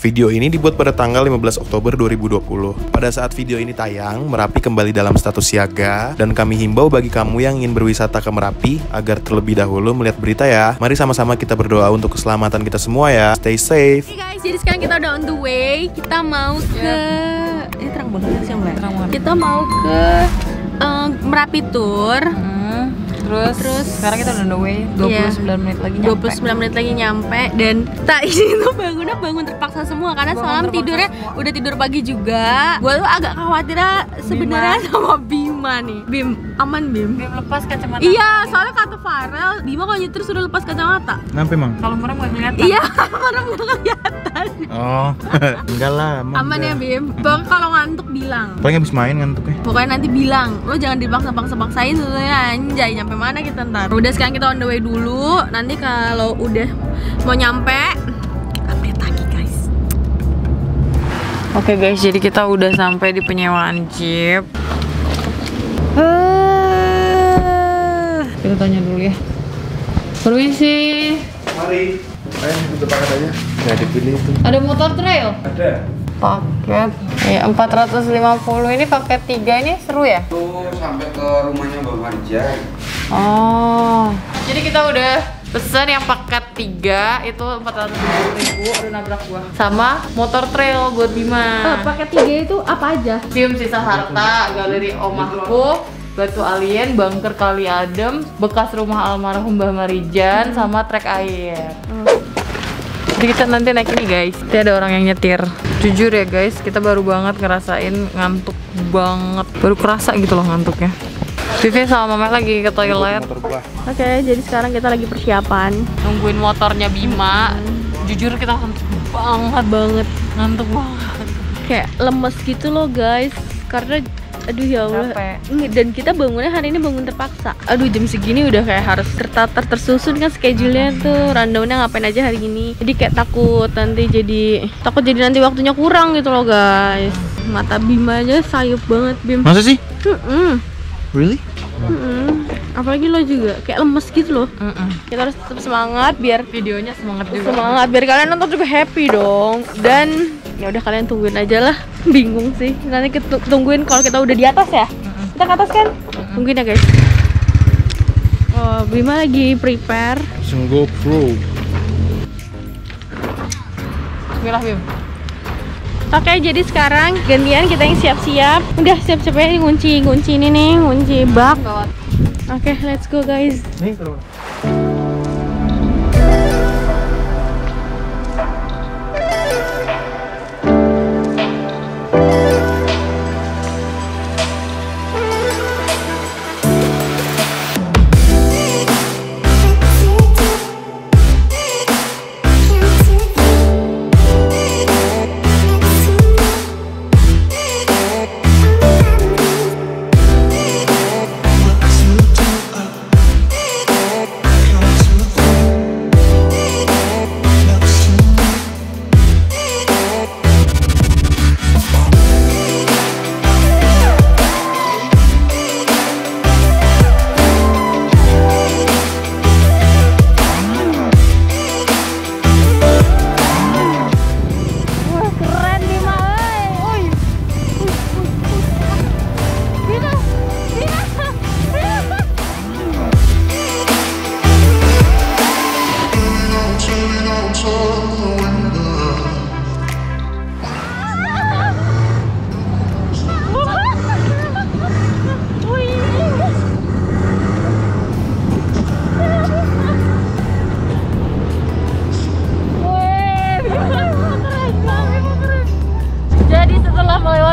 Video ini dibuat pada tanggal 15 Oktober 2020. Pada saat video ini tayang, Merapi kembali dalam status siaga, dan kami himbau bagi kamu yang ingin berwisata ke Merapi agar terlebih dahulu melihat berita ya. Mari sama-sama kita berdoa untuk keselamatan kita semua ya. Stay safe. Hey guys, jadi sekarang kita udah on the way. Kita mau ke... Ini terang banget sih Mbak. Kita mau ke Merapi Tour. Terus sekarang kita udah on the way, 29 menit lagi nyampe. 29 menit lagi nyampe. Dan tak ini tuh bangun terpaksa semua karena semalam tidurnya semua. Udah tidur pagi juga. Gue tuh agak khawatir sebenarnya sama Bima nih. Bim, aman Bim? Bim lepas kacamata. Iya, soalnya kata Farel, Bima kalau nyetir sudah lepas kacamata. Kenapa emang? Kalau merem gak kelihatan. Iya, merem gak kelihatan. Oh, enggak lah. Aman ya Bim? Pokoknya kalau ngantuk bilang. Paling habis main ngantuknya. Pokoknya nanti bilang, lo jangan dipaksa-paksain sebenarnya anjay, nyampe mana kita ntar. Udah sekarang kita on the way dulu. Nanti kalau udah mau nyampe, update lagi guys. Oke guys, jadi kita udah sampai di penyewaan jeep. Kita tanya dulu ya. Permisi. Mari. Ayo kita paket aja. Nggak dipilih itu. Ada motor trail? Ada. Paket ya 450 ini paket 3 ini seru ya? Itu sampai ke rumahnya Bang Marjan. Oh. Jadi kita udah pesen yang paket 3 itu 450.000, udah nabrak gua. Sama motor trail buat Bima. Paket 3 itu apa aja? Museum Sisa Harta, Galeri Omahku, Batu Alien, Bunker Kali Adem, bekas rumah almarhum Mbah Marijan, sama trek air. Jadi kita nanti naik ini guys. Nanti ada orang yang nyetir. Jujur ya guys, kita baru banget ngerasain ngantuk banget. Baru kerasa gitu loh ngantuknya. Vivi sama Mama lagi ke toilet. Oke, jadi sekarang kita lagi persiapan. Nungguin motornya Bima. Jujur kita ngantuk banget. Ngantuk banget. Kayak lemes gitu loh guys. Karena aduh ya Allah. Capek. Dan kita bangunnya hari ini bangun terpaksa. Aduh jam segini udah kayak harus tersusun kan schedule-nya tuh. Rundown-nya ngapain aja hari ini. Jadi kayak takut nanti nanti waktunya kurang gitu loh guys. Mata Bima aja sayup banget Bim. Masa sih? Really? Apalagi lo juga kayak lemes gitu loh. Kita harus tetap semangat biar videonya semangat juga. Semangat biar kalian nonton juga happy dong. Dan ya udah kalian tungguin aja lah. Bingung sih. Nanti tungguin kalau kita udah di atas ya. Kita ke atas kan? Tungguin ya guys. Oh, Bima lagi prepare. Sungguh pro. Bismillah Bim. Oke, jadi sekarang gantian kita yang siap-siap. Udah siap-siap ya ngunci ini nih, ngunci bak. Oke, let's go guys. Nih, terus.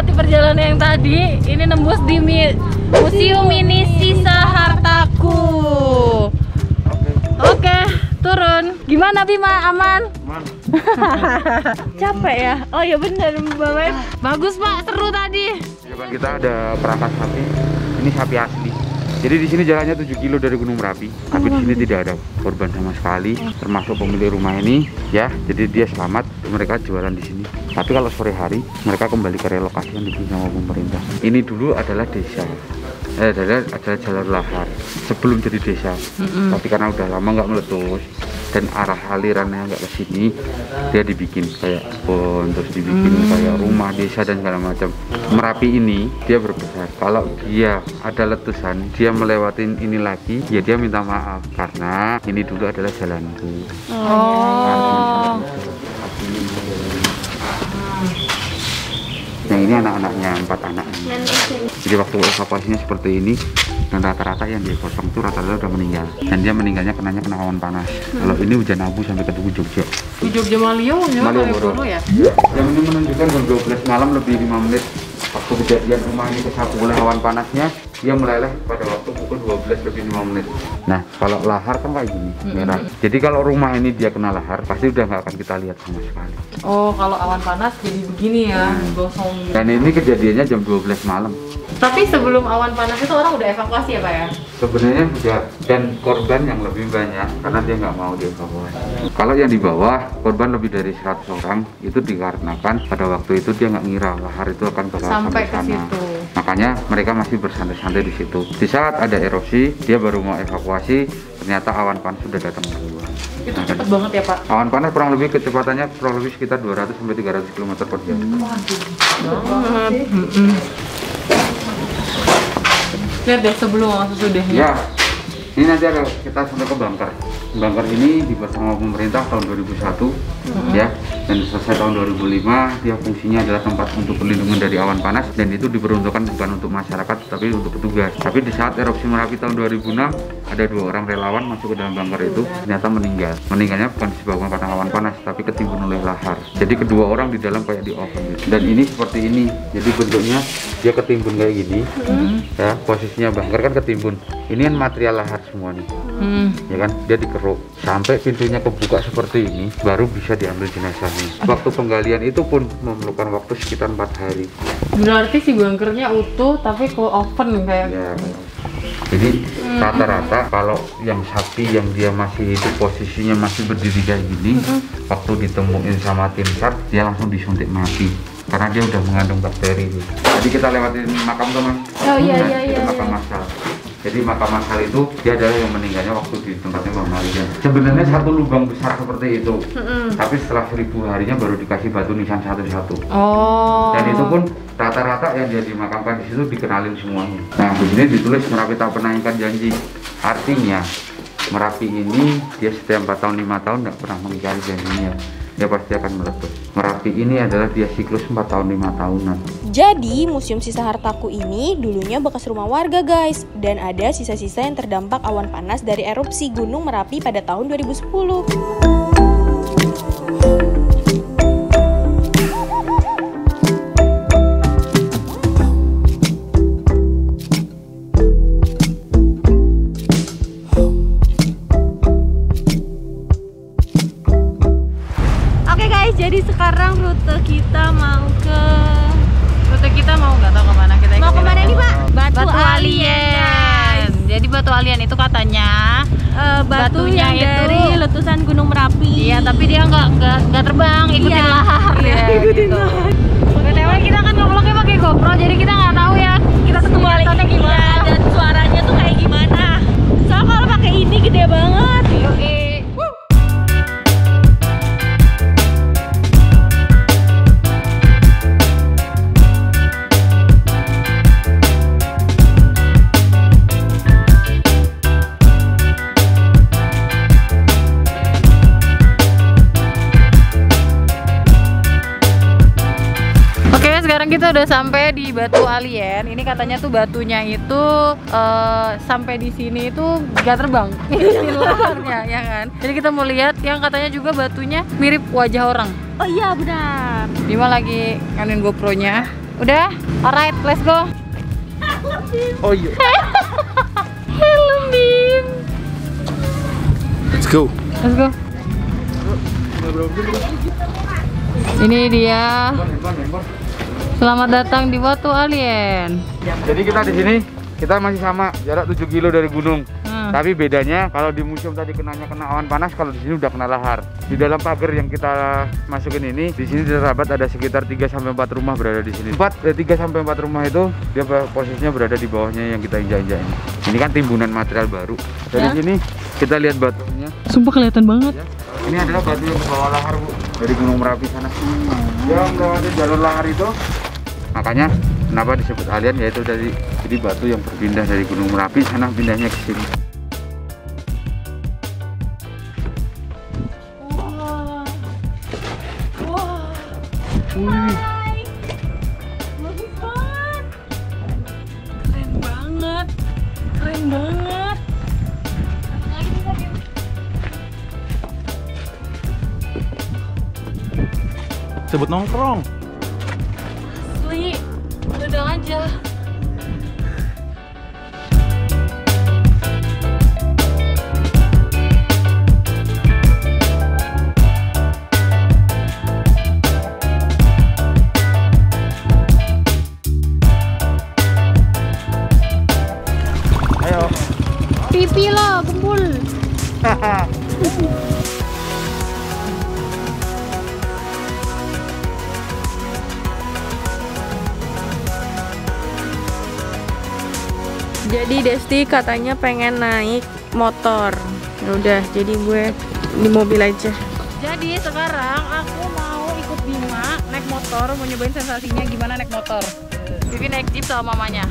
Perjalanan yang tadi ini nembus di Museum Mini Sisa Hartaku. Oke, turun. Gimana Bima, aman? Aman. Capek ya? Oh ya bener Mbak Mep. Bagus Pak, seru tadi. Di depan kita ada perangkat sapi. Ini sapi asli. Jadi di sini jalannya 7 kilo dari Gunung Merapi. Tapi di sini tidak ada korban sama sekali, termasuk pemilik rumah ini ya. Jadi dia selamat, mereka jualan di sini. Tapi kalau sore hari mereka kembali ke relokasi yang diberi sama pemerintah. Ini dulu adalah desa. Adalah jalur lahar sebelum jadi desa. Tapi karena udah lama nggak meletus dan arah alirannya nggak ke sini, dia dibikin kayak kebun, terus dibikin kayak rumah desa dan segala macam. Merapi ini dia berbesar. Kalau dia ada letusan, dia melewatin ini lagi, ya dia minta maaf karena ini dulu adalah jalanku. Nah ini anak-anaknya, 4 anak. Jadi waktu evakuasinya seperti ini, dan rata-rata yang di kosong itu rata-rata udah meninggal. Dan dia meninggalnya kena awan panas. Kalau ini hujan abu sampai ke Tugu Jogja. Di Jogja Malioboro ya? Yang ini menunjukkan jam 12 malam lebih 5 menit. Waktu kejadian rumah ini kesapu oleh awan panasnya, dia meleleh pada waktu pukul 12 lebih 5 menit. Nah, kalau lahar kan kayak gini, merah. Jadi kalau rumah ini dia kena lahar, pasti udah nggak akan kita lihat sama sekali. Oh, kalau awan panas jadi begini ya, gosong. Dan ini kejadiannya jam 12 malam. Tapi sebelum awan panas itu orang udah evakuasi ya Pak ya? Sebenarnya sudah, dan korban yang lebih banyak karena dia nggak mau dievakuasi. Kalau yang di bawah korban lebih dari 100 orang, itu dikarenakan pada waktu itu dia nggak ngira lahar itu akan bakal sampai ke sana. situ. Makanya mereka masih bersantai-santai di situ. Di saat ada erosi, dia baru mau evakuasi, ternyata awan panas sudah datang duluan. Itu cepet banget ya Pak? Awan panas kurang lebih kecepatannya kurang lebih sekitar 200 sampai 300 km per jam. Lihat deh sebelum sama sesudahnya. Ya, ini nanti ada kita sampai ke bunker. Bunker ini dibuat sama pemerintah tahun 2001 ya, dan selesai tahun 2005. Dia fungsinya adalah tempat untuk perlindungan dari awan panas, dan itu diperuntukkan bukan untuk masyarakat tapi untuk petugas. Tapi di saat erupsi Merapi tahun 2006 ada 2 orang relawan masuk ke dalam bunker itu, ternyata meninggal. Meninggalnya bukan disebabkan karena awan panas tapi ketimbun oleh lahar. Jadi kedua orang di dalam kayak di oven gitu. Dan ini seperti ini, jadi bentuknya dia ketimbun kayak gini ya, posisinya bunker kan ketimbun. Ini kan material lahar semua nih ya kan, dia dikeruk sampai pintunya kebuka seperti ini, baru bisa diambil jenazahnya. Waktu penggalian itu pun memerlukan waktu sekitar 4 hari. Berarti si bunkernya utuh tapi ke oven kayak Ya. Jadi rata-rata kalau yang sapi yang dia masih itu posisinya masih berdiri kayak gini, waktu ditemuin sama tim SAR dia langsung disuntik mati karena dia udah mengandung bakteri. Jadi kita lewatin makam teman. Oh iya. Makam massal. Jadi makam massal itu dia adalah yang meninggalnya waktu di tempatnya Mbak Maria. Sebenarnya satu lubang besar seperti itu, tapi setelah 1000 harinya baru dikasih batu nisan satu-satu. Oh. Dan itu pun rata-rata yang dia dimakamkan di situ dikenalin semuanya. Nah, di sini ditulis Merapi tak pernah ingkar janji. Artinya Merapi ini dia setiap 4 tahun 5 tahun nggak pernah mengingkari janjinya. Dia pasti akan meletus. Merapi ini adalah dia siklus 4 tahun 5 tahunan. Jadi, Museum Sisa Hartaku ini dulunya bekas rumah warga guys. Dan ada sisa-sisa yang terdampak awan panas dari erupsi Gunung Merapi pada tahun 2010. Jadi sekarang rute kita mau nggak tahu kemana kita. Mau kemana nih Pak? Batu Alien. Jadi Batu Alien itu katanya batunya itu dari letusan Gunung Merapi. Iya, tapi dia nggak terbang, ikutin lahar ya. Ikutin lahar. Btw kita kan ngevlognya pakai GoPro, jadi kita nggak tahu ya kita kesulitannya gimana dan suaranya tuh kayak gimana. Soalnya kalau pakai ini gede banget. Sekarang kita udah sampai di Batu Alien. Ini katanya tuh batunya itu sampai di sini itu gak terbang di luarnya, ya kan? Jadi kita mau lihat yang katanya juga batunya mirip wajah orang. Oh iya benar. Bima lagi nganin GoPro-nya. Udah, alright, let's go. Oh iya. Hello Bim. Let's go. Let's go. Ini dia. Selamat datang di Batu Alien. Jadi kita di sini kita masih sama jarak 7 kilo dari gunung. Tapi bedanya kalau di museum tadi kena awan panas, kalau di sini udah kena lahar. Di dalam pagar yang kita masukin ini, di sini terdapat ada sekitar 3-4 rumah berada di sini. 3-4 rumah itu dia posisinya berada di bawahnya yang kita injak-injak ini. Ini kan timbunan material baru. Dari sini kita lihat batunya. Sumpah kelihatan banget. Ya. Ini adalah batu yang bawa lahar, Bu, dari Gunung Merapi sana. Yang melewati jalur lahar itu, makanya kenapa disebut alien, yaitu dari jadi batu yang berpindah dari Gunung Merapi sana pindahnya ke sini. Keren banget. Sebut nongkrong. Asli, udah aja. Ayo. Pipi lo, kumpul. Jadi Desti katanya pengen naik motor. Ya udah, jadi gue di mobil aja. Jadi sekarang aku mau ikut Bima naik motor, mau nyobain sensasinya gimana naik motor. Bibi naik jeep sama mamanya.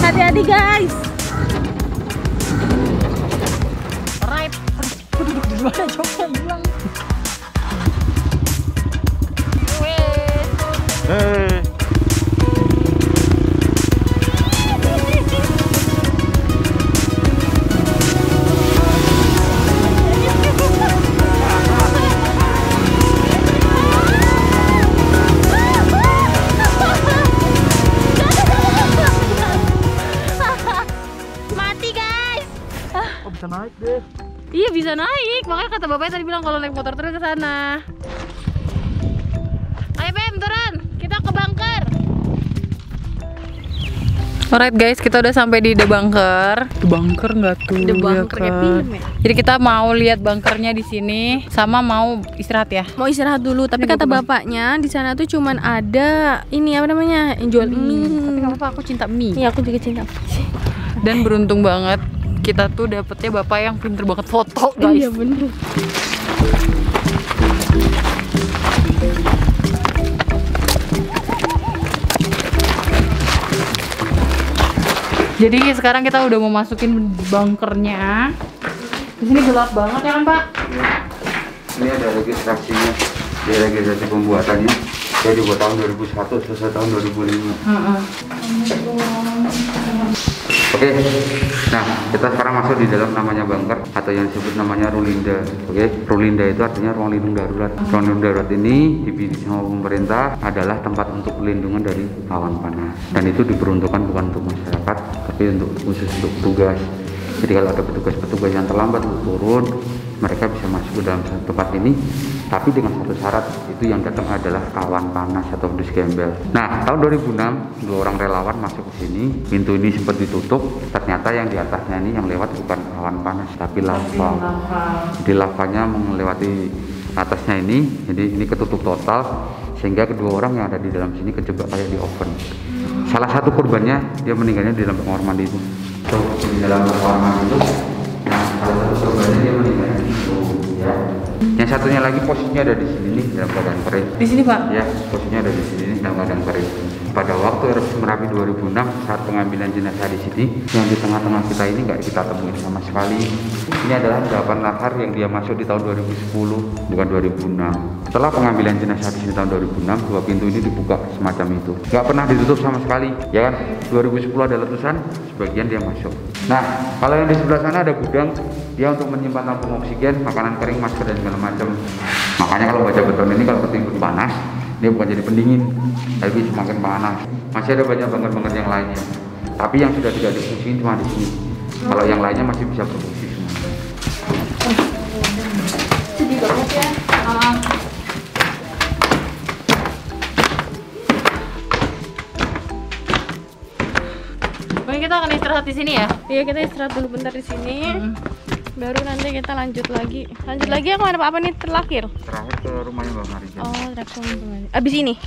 Hati-hati guys. Right. Aku duduk di mana coba hilang. Hey. Bisa naik deh. Iya bisa naik, makanya kata bapaknya tadi bilang kalau naik motor terus ke sana. Ayo Bem, turun, kita ke bunker. Alright guys, kita udah sampai di The Bunker. The Bunker nggak tuh? The Bunker kayak film ya. Jadi kita mau lihat bunkernya di sini, sama mau istirahat ya. Mau istirahat dulu, tapi kata bapaknya di sana tuh cuman ada ini apa namanya, yang jual mie. Tapi nggak apa-apa, aku cinta mie. Iya, aku juga cinta. Dan beruntung banget kita tuh dapetnya bapak yang pinter banget foto guys. Iya bener. Jadi sekarang kita udah mau masukin bunkernya. Di sini gelap banget ya kan Pak? Ini ada registrasinya, dia registrasi pembuatannya. Dia dibuat tahun 2001, selesai tahun 2005. Oke, nah kita sekarang masuk di dalam namanya bunker atau yang disebut namanya Rulinda. Oke, Rulinda itu artinya ruang lindung darurat. Ruang lindung darurat ini dibidik sama pemerintah adalah tempat untuk pelindungan dari awan panas, dan itu diperuntukkan bukan untuk masyarakat, tapi untuk khusus untuk petugas. Jadi kalau ada petugas-petugas yang terlambat untuk turun, mereka bisa masuk ke dalam tempat ini, tapi dengan satu syarat, itu yang datang adalah awan panas atau dus gembel. Nah, tahun 2006 2 orang relawan masuk ke sini, pintu ini sempat ditutup, ternyata yang di atasnya ini yang lewat bukan awan panas tapi lava. Jadi lavanya melewati atasnya ini, jadi ini ketutup total, sehingga kedua orang yang ada di dalam sini kejebak kayak di oven. Salah satu korbannya dia meninggalnya di dalam kamar mandi itu. Di dalam kamar mandi itu, nah salah satu korbannya dia meninggalnya di situ, ya. Yang satunya lagi posisinya ada di sini nih dalam keadaan kering. Di sini Pak? Ya, posisinya ada di sini dalam keadaan kering. Pada waktu erupsi Merapi 2006 saat pengambilan jenazah di sini, yang di tengah-tengah kita ini nggak kita temuin sama sekali. Ini adalah endapan lahar yang dia masuk di tahun 2010, bukan 2006. Setelah pengambilan jenazah di sini tahun 2006, 2 pintu ini dibuka semacam itu. Nggak pernah ditutup sama sekali, ya kan? 2010 ada letusan, sebagian dia masuk. Nah, kalau yang di sebelah sana ada gudang, dia untuk menyimpan tabung oksigen, makanan kering, masker dan segala macam. Makanya kalau baja beton ini kalau ketimbun panas, dia bukan jadi pendingin, tapi semakin panas. Masih ada banyak bunker-bunker yang lainnya, tapi yang sudah tidak difungsiin cuma di sini. Kalau yang lainnya masih bisa berfungsi semua. kita akan istirahat di sini ya. Iya, kita istirahat dulu bentar di sini. Baru nanti kita lanjut lagi. Lanjut lagi ya kemana Pak? Apa nih terakhir? Terakhir ke rumahnya Mbak Marijan. Oh, terakhir kemana? Abis ini?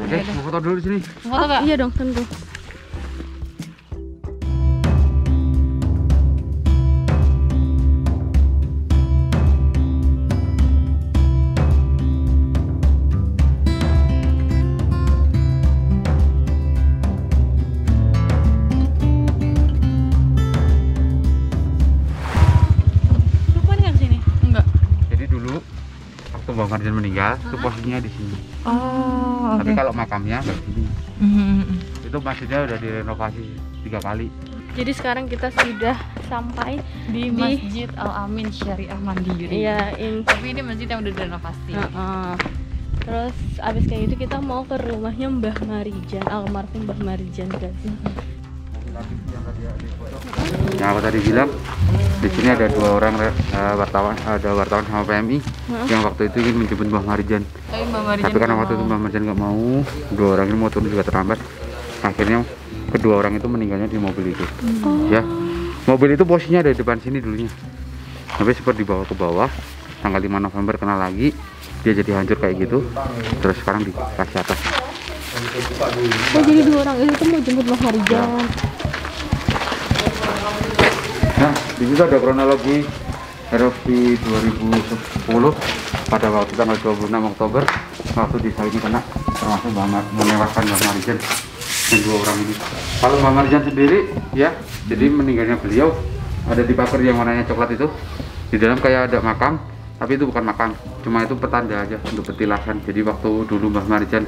Oke, mau foto dulu di sini. Foto Kak? Iya dong, tunggu. Mbak Marijan meninggal, itu posisinya di sini. Oh, Tapi kalau makamnya nggak di sini. Itu masjidnya udah direnovasi 3 kali. Jadi sekarang kita sudah sampai di Masjid Al-Amin Syariah Mandiri. Iya, tapi ini masjid yang udah direnovasi. Terus abis kayak gitu kita mau ke rumahnya Mbah Marijan, almarhum Mbah Marijan guys. Yang aku tadi bilang, di sini ada 2 orang wartawan, ada wartawan sama PMI yang waktu itu ingin menjemput Mbah Marijan. Tapi karena waktu itu Mbah Marijan nggak mau, 2 orang ini mau turun juga terlambat. Akhirnya kedua orang itu meninggalnya di mobil itu. Ya, mobil itu posisinya ada di depan sini dulunya. Tapi sempat dibawa ke bawah. Tanggal 5 November kena lagi, dia jadi hancur kayak gitu. Terus sekarang dikasih atas. Oh, jadi 2 orang itu tuh mau jemput Mbah Marijan. Nah, di situ ada kronologi erupsi 2010 pada waktu tanggal 26 Oktober waktu desa ini kena, termasuk menewaskan Mbah Marijan dan 2 orang ini. Kalau Mbah Marijan sendiri ya, jadi meninggalnya beliau ada di pagar yang warnanya coklat itu. Di dalam kayak ada makam, tapi itu bukan makam, cuma itu petanda aja untuk petilasan. Jadi waktu dulu Mbah Marijan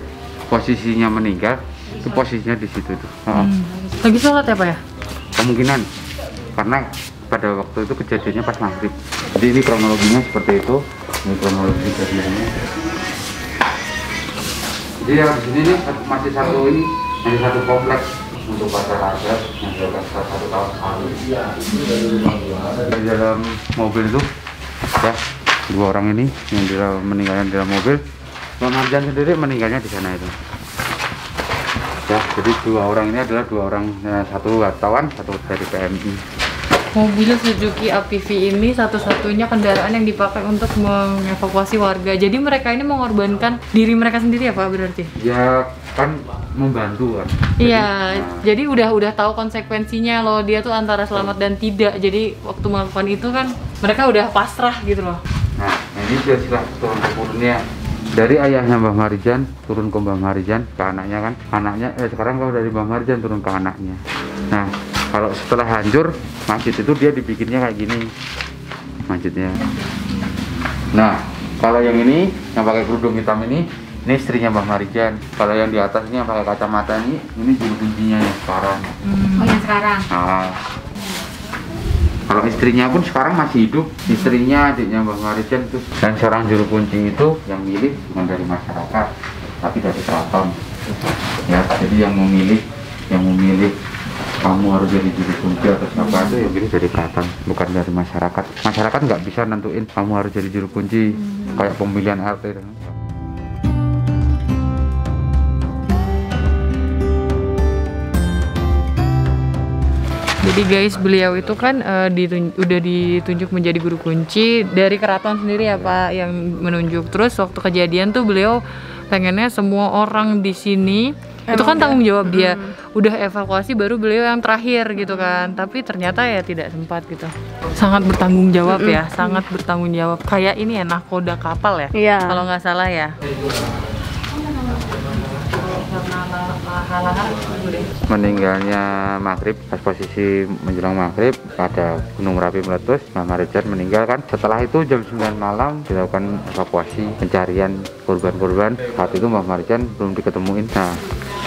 posisinya meninggal, itu posisinya di situ tuh. Lagi sholat ya Pak ya? Kemungkinan karena pada waktu itu kejadiannya pas maghrib. Jadi ini kronologinya seperti itu. Ini kronologi kejadiannya. Jadi yang di sini nih masih satu kompleks untuk pasar adat yang dilakukan satu tahun lalu. Di dalam mobil itu ya 2 orang ini yang meninggalnya di dalam mobil. Mbah Marijan sendiri meninggalnya di sana itu. Ya, jadi 2 orang ini adalah 2 orang, satu wartawan, satu dari PMI. Mobil Suzuki APV ini satu-satunya kendaraan yang dipakai untuk mengevakuasi warga. Jadi mereka ini mengorbankan diri mereka sendiri ya Pak berarti? Ya kan membantu kan. Iya, jadi udah tahu konsekuensinya loh, dia tuh antara selamat dan tidak. Jadi waktu melakukan itu kan mereka udah pasrah gitu loh. Nah, ini dia silah turun-turunnya dari ayahnya Mbah Marijan turun ke Mbah Marijan ke anaknya kan. Anaknya sekarang kalau dari Mbah Marijan turun ke anaknya. Nah, kalau setelah hancur masjid itu dia dibikinnya kayak gini masjidnya. Nah, kalau yang ini yang pakai kerudung hitam ini istrinya Mbah Marijan. Kalau yang di atas ini yang pakai kacamata ini juru kuncinya yang sekarang. Oh, yang sekarang. Nah, kalau istrinya pun sekarang masih hidup, istrinya adiknya Mbah Marijan itu. Dan seorang juru kunci itu yang milik bukan dari masyarakat, tapi dari keraton. Ya, jadi yang memilih kamu harus jadi juru kunci atau siapa itu yang pilih dari keraton, bukan dari masyarakat. Masyarakat nggak bisa nentuin kamu harus jadi juru kunci kayak pemilihan RT. Jadi guys, beliau itu kan udah ditunjuk menjadi guru kunci dari keraton sendiri ya Pak yang menunjuk. Terus waktu kejadian tuh beliau pengennya semua orang di sini itu kan tanggung jawab dia. Udah evakuasi baru beliau yang terakhir gitu kan. Tapi ternyata ya tidak sempat gitu. Sangat bertanggung jawab ya, sangat bertanggung jawab. Kayak ini ya nahkoda kapal ya. Iya. Kalau nggak salah ya. Meninggalnya maghrib, pas posisi menjelang maghrib ada Gunung Merapi meletus, Mbah Marijan meninggal kan. Setelah itu jam 9 malam dilakukan evakuasi pencarian korban-korban. Saat itu Mbah Marijan belum diketemuin. Nah,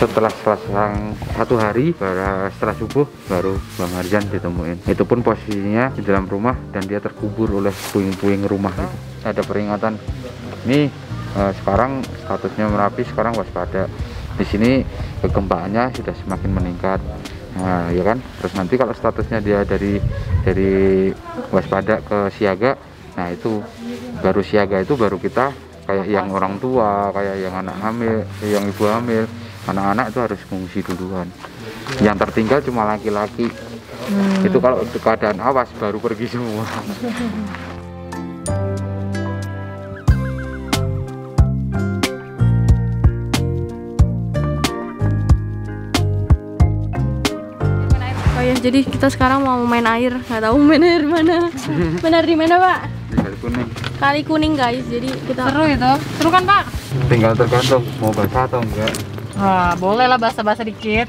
setelah selang 1 hari setelah subuh baru Mbah Marijan ditemuin. Itu pun posisinya di dalam rumah dan dia terkubur oleh puing-puing rumah itu. Ada peringatan ini sekarang statusnya Merapi sekarang waspada. Di sini kegempaannya sudah semakin meningkat. Nah, ya kan. Terus nanti kalau statusnya dia dari waspada ke siaga, nah itu baru siaga itu baru kita kayak yang orang tua, kayak yang anak hamil, yang ibu hamil. Anak-anak itu harus mengungsi duluan. Yang tertinggal cuma laki-laki. Itu kalau untuk keadaan awas baru pergi semua. Oh ya, jadi kita sekarang mau main air. Nggak tahu main air mana. Main air di mana, Pak? Kali kuning. Kali Kuning, guys. Jadi kita Seru itu. Seru kan, Pak? Tinggal tergantung mau basah atau enggak. Wah, boleh lah basa-basa dikit.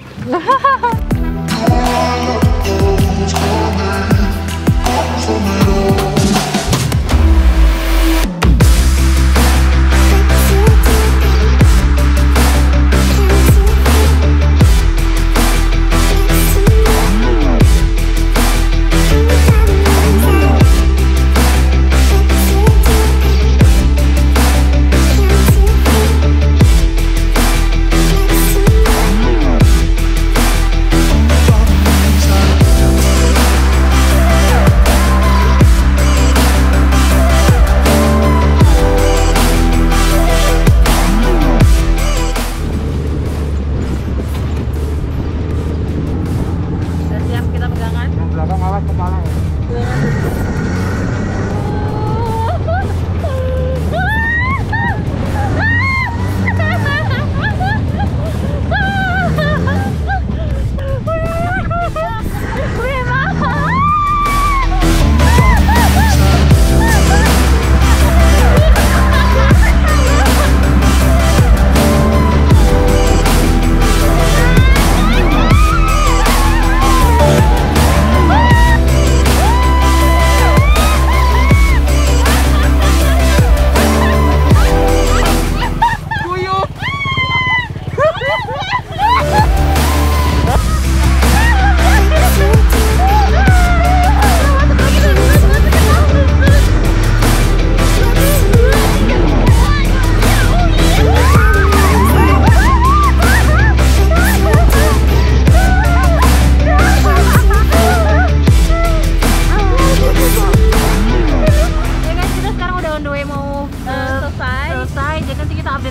Belakang awas kepala ya.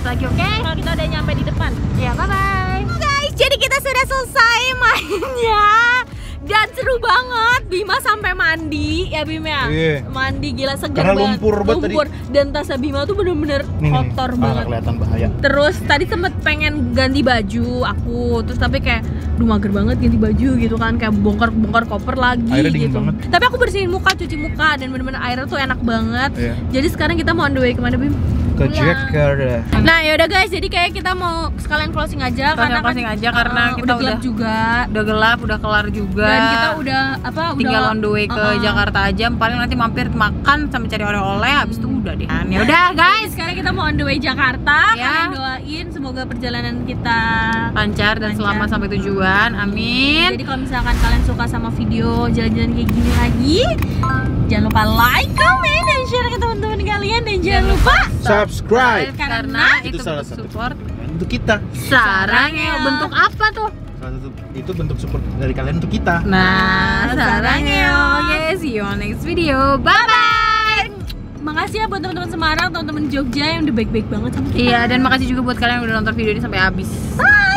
Lagi, oke? Kalau kita udah nyampe di depan. Ya, bye-bye. Guys, jadi kita sudah selesai mainnya dan seru banget. Bima sampai mandi ya, Bim ya. Iya. Mandi gila, segar Karena banget. lumpur banget tadi. Dan tasnya Bima tuh bener-bener kotor banget. Kelihatan bahaya. Terus tadi sempet pengen ganti baju aku, terus tapi kayak duh mager banget ganti baju gitu kan, kayak bongkar koper lagi. Airnya dingin gitu. banget. Tapi aku bersihin muka, cuci muka, dan bener-bener airnya tuh enak banget. Iya. Jadi sekarang kita mau on the way kemana, Bim? Ke Jakarta. Nah yaudah guys, jadi kayak kita mau sekalian closing aja karena Closing aja karena kita udah gelap juga. udah gelap, udah kelar juga. Dan kita udah tinggal on the way ke Jakarta aja. Paling nanti mampir makan sampai cari oleh-oleh, habis itu udah deh. Ya udah guys, Sekarang kita mau on the way Jakarta. Ya. Kalian doain semoga perjalanan kita lancar dan selamat sampai tujuan. Amin. Jadi kalau misalkan kalian suka sama video jalan-jalan kayak gini lagi, jangan lupa like, comment, dan share ke teman-teman kalian. Dan jangan lupa Subscribe. Karena itu salah satu support. untuk kita. Sarangnya bentuk apa tuh? Salah satu itu bentuk support dari kalian untuk kita. Nah, sarangnya. Oke, see you on next video. Bye bye. makasih ya buat teman-teman Semarang, teman-teman Jogja yang udah baik-baik banget sama kita. Iya, dan makasih juga buat kalian yang udah nonton video ini sampai habis. Bye.